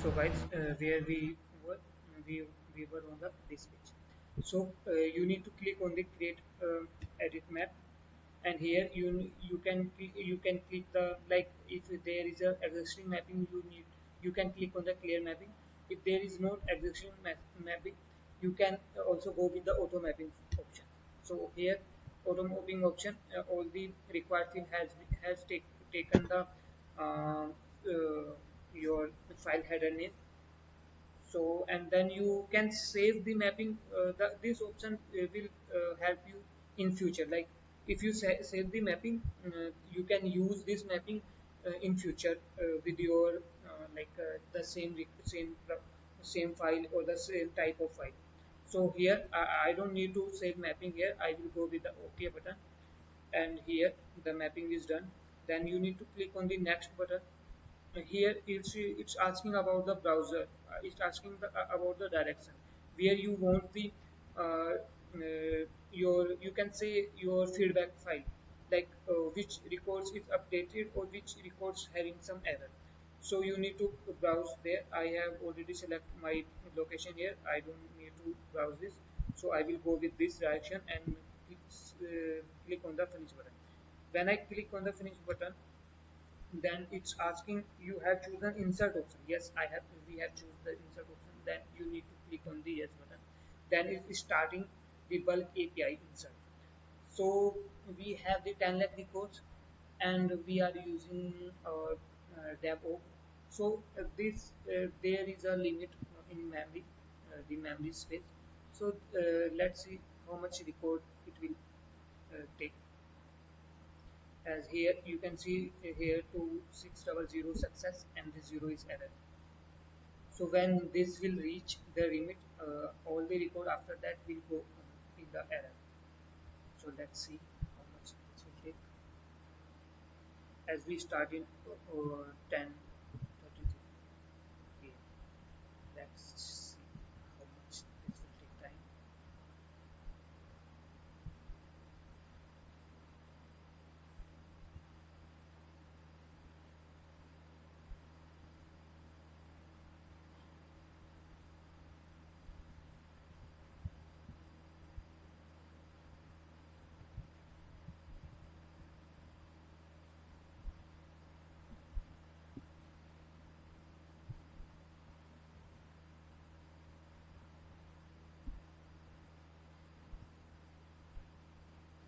So guys, where were we we were on the this page. So you need to click on the create edit map, and here you can click the, like, if there is a existing mapping, you can click on the clear mapping. If there is no existing mapping, you can also go with the auto mapping option. So here auto mapping option, all the required thing has taken the uh, uh, your file header name. So and then you can save the mapping. This option will help you in future, like if you save the mapping, you can use this mapping in future with your the same file or the same type of file. So here I don't need to save mapping. Here I will go with the OK button, and here the mapping is done. Then you need to click on the next button. Here it's asking about the browser. It's asking about the direction where you want the uh, you can say your feedback file, like which records is updated or which records having some error. So you need to browse there. I have already select my location here. I don't need to browse this, so I will go with this direction and click on the finish button. When I click on the finish button, then it's asking you have chosen insert option. Yes, I have. We have chosen the insert option. Then you need to click on the yes button. Then it is starting the bulk API insert. So we have the 10 lakh records, and we are using DevOps. So there is a limit in memory, the memory space. So let's see how much record it will take. As here you can see here 2600 success and the 0 is error. So when this will reach the limit, all the record after that will go in the error. So let's see how much this will take. As we start in 10:33. Okay, let's see how much this will take time.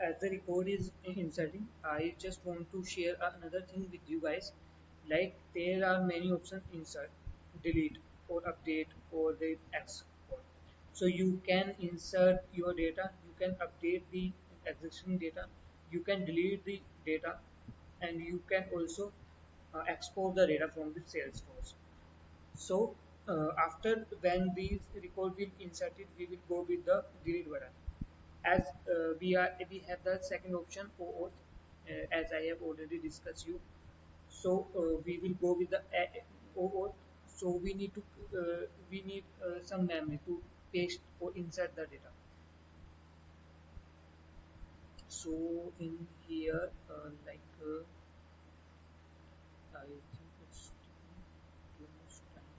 As the record is inserting, I just want to share another thing with you guys. Like there are many options: insert, delete, or update, or the export. So you can insert your data, you can update the existing data, you can delete the data, and you can also export the data from the Salesforce. So after when these record will inserted, we will go with the delete button. As we have the second option OAuth, as I have already discussed you. So we will go with the OAuth. So we need some memory to paste or insert the data. So in here, I think it's taking too much time.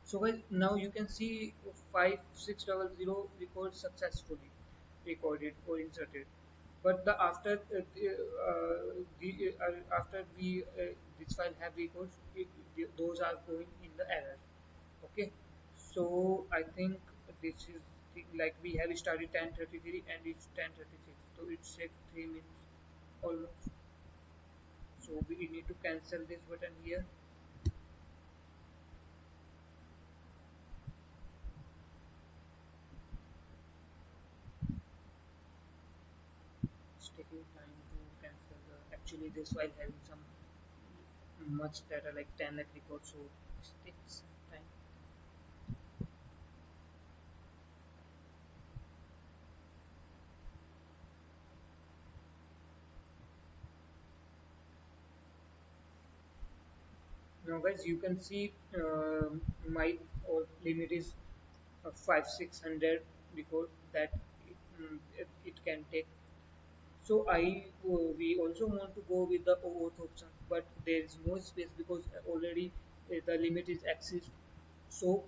So guys, now you can see 5600 records successfully recorded or inserted. But the after we this file have records, those are going in the error. Okay, so I think this is like we have started 10:33 and it's 10:36, so it's take 3 minutes almost. So we need to cancel this button here. It's taking time to cancel actually this file having some much data like 10 lakh records, so it takes time. Now guys, you can see my limit is 5 600 record that it can take. So we also want to go with the OAuth option, but there is no space because already the limit is exist. So